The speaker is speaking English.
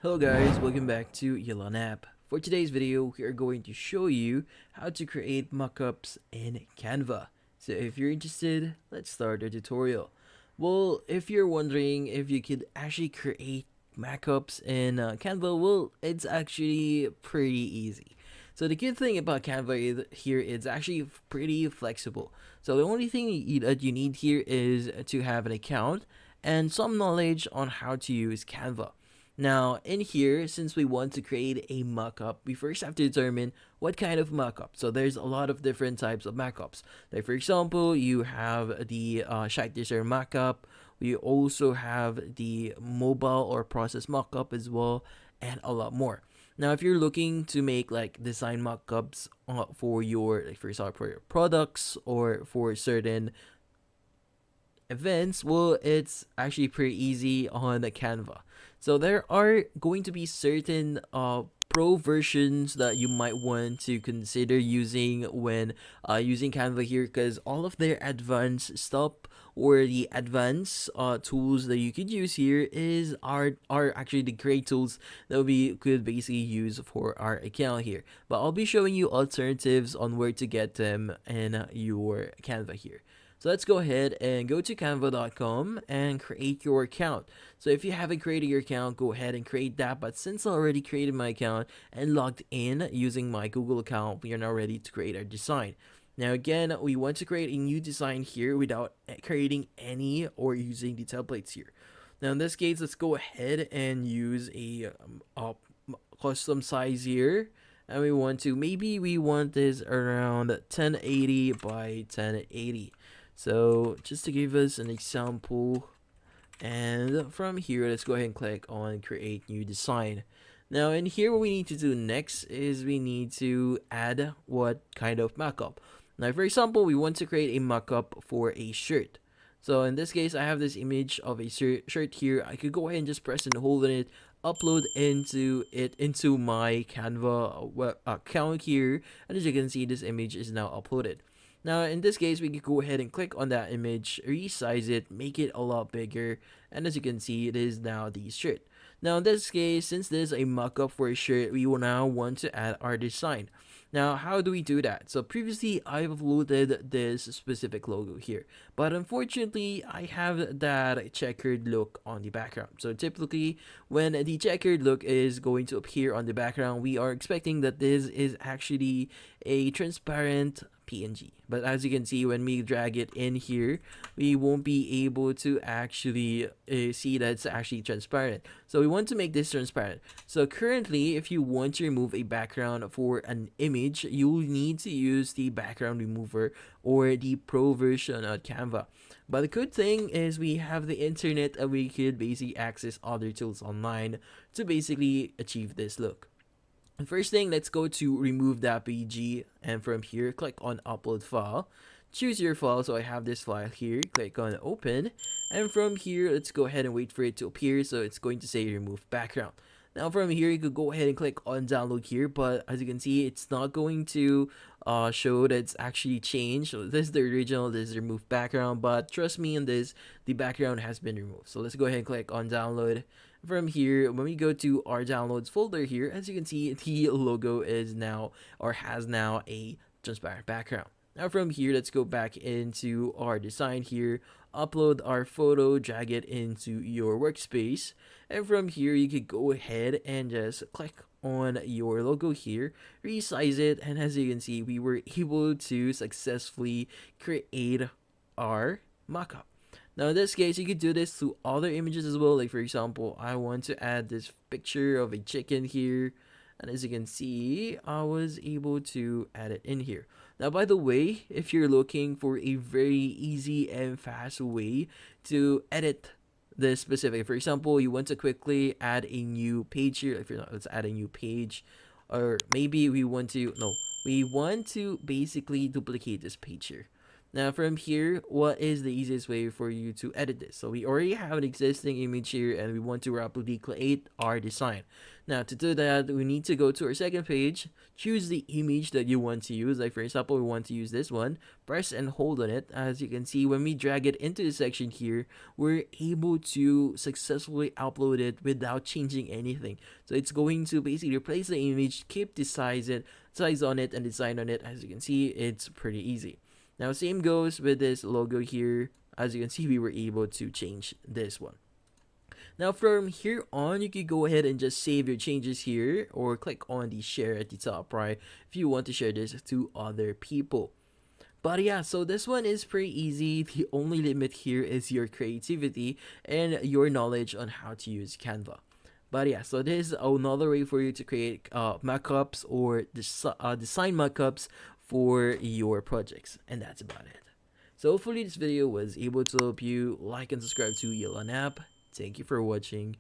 Hello guys, welcome back to Yellow App. For today's video, we are going to show you how to create mockups in Canva. So if you're interested, let's start the tutorial. Well, if you're wondering if you could actually create mockups in Canva, well, it's actually pretty easy. So the good thing about Canva is here it's actually pretty flexible. So the only thing that you need here is to have an account and some knowledge on how to use Canva. Now, in here, since we want to create a mockup, we first have to determine what kind of mockup. So there's a lot of different types of mockups. Like for example, you have the Shite Design mockup. We also have the mobile or process mockup as well, and a lot more. Now, if you're looking to make like design mockups for your, like for example, for your products or for certain events, well, it's actually pretty easy on the Canva. So there are going to be certain pro versions that you might want to consider using when using Canva here, because all of their advanced stuff or the advanced tools that you could use here are actually the great tools that we could basically use for our account here. But I'll be showing you alternatives on where to get them in your Canva here. So let's go ahead and go to canva.com and create your account. So if you haven't created your account, go ahead and create that. But since I already created my account and logged in using my Google account, we are now ready to create our design. Now again, we want to create a new design here without creating any or using the templates here. Now in this case, let's go ahead and use a custom size here. And we want to, maybe we want this around 1080 by 1080. So just to give us an example, and from here, let's go ahead and click on create new design. Now in here, what we need to do next is we need to add what kind of mockup. Now for example, we want to create a mockup for a shirt. So in this case, I have this image of a shirt here. I could go ahead and just press and hold on it, upload into my Canva account here, and as you can see, this image is now uploaded. Now in this case, we can go ahead and click on that image, resize it, make it a lot bigger, and as you can see, it is now the shirt. Now in this case, since this is a mockup for a shirt, we will now want to add our design. Now how do we do that? So previously I've loaded this specific logo here, but unfortunately I have that checkered look on the background. So typically when the checkered look is going to appear on the background, we are expecting that this is actually a transparent PNG. But as you can see, when we drag it in here, we won't be able to actually see that it's actually transparent. So we want to make this transparent. So currently, if you want to remove a background for an image, you'll need to use the background remover or the pro version of Canva. But the good thing is we have the internet and we could basically access other tools online to basically achieve this look. First thing, let's go to remove.png, and from here click on upload file, choose your file. So I have this file here, click on open, and from here let's go ahead and wait for it to appear. So it's going to say remove background. Now from here you could go ahead and click on download here, but as you can see, it's not going to show that it's actually changed. So this is the original, this is remove background, but trust me, in this the background has been removed. So let's go ahead and click on download. From here, when we go to our downloads folder here, as you can see, the logo is now or has now a transparent background. Now from here, let's go back into our design here, upload our photo, drag it into your workspace, and from here you could go ahead and just click on your logo here, resize it, and as you can see, we were able to successfully create our mockup. Now in this case, you could do this to other images as well. Like for example, I want to add this picture of a chicken here. And as you can see, I was able to add it in here. Now, by the way, if you're looking for a very easy and fast way to edit this specific, for example, you want to quickly add a new page here. If you're not, let's add a new page. Or maybe we want to, no, we want to basically duplicate this page here. Now from here, what is the easiest way for you to edit this? So we already have an existing image here and we want to rapidly create our design. Now to do that, we need to go to our second page, choose the image that you want to use. Like for example, we want to use this one, press and hold on it. As you can see, when we drag it into the section here, we're able to successfully upload it without changing anything. So it's going to basically replace the image, keep the size on it and design on it. As you can see, it's pretty easy. Now same goes with this logo here. As you can see, we were able to change this one. Now from here on, you can go ahead and just save your changes here or click on the share at the top right if you want to share this to other people. But yeah, so this one is pretty easy. The only limit here is your creativity and your knowledge on how to use Canva. But yeah, so this is another way for you to create mockups or design mockups for your projects. And that's about it. So hopefully this video was able to help you. Like and subscribe to Yellow App. Thank you for watching.